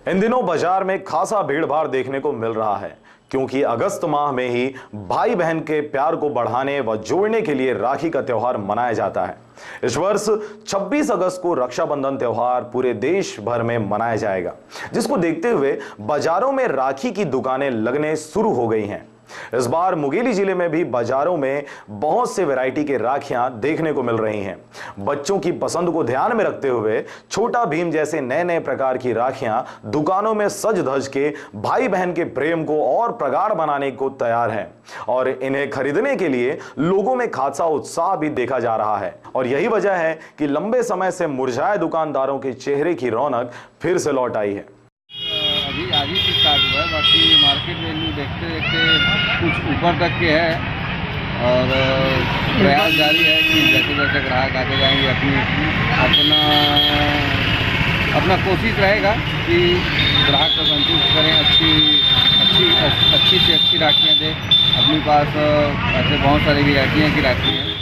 इन दिनों बाजार में खासा भीड़ भाड़ देखने को मिल रहा है, क्योंकि अगस्त माह में ही भाई बहन के प्यार को बढ़ाने व जोड़ने के लिए राखी का त्यौहार मनाया जाता है। इस वर्ष 26 अगस्त को रक्षाबंधन त्यौहार पूरे देश भर में मनाया जाएगा, जिसको देखते हुए बाजारों में राखी की दुकानें लगने शुरू हो गई हैं। इस बार मुंगेली जिले में भी बाजारों में बहुत से वैरायटी के राखियां देखने को मिल रही हैं। बच्चों की पसंद को ध्यान में रखते हुए छोटा भीम जैसे नए नए प्रकार की राखियां दुकानों में सज धज के भाई बहन के प्रेम को और प्रगाढ़ बनाने को तैयार हैं और इन्हें खरीदने के लिए लोगों में खासा उत्साह भी देखा जा रहा है। और यही वजह है कि लंबे समय से मुरझाए दुकानदारों के चेहरे की रौनक फिर से लौट आई है। अभी आज ही स्टार्ट हुआ है, बाकी मार्केट वैल्यू देखते देखते कुछ ऊपर तक के है और प्रयास जारी है कि जैसे जैसे ग्राहक आते जाएंगे अपना कोशिश रहेगा कि ग्राहक को संतुष्ट करें, अच्छी से अच्छी राखियाँ दें। अपने पास ऐसे बहुत सारी वैरायटियाँ की राखी हैं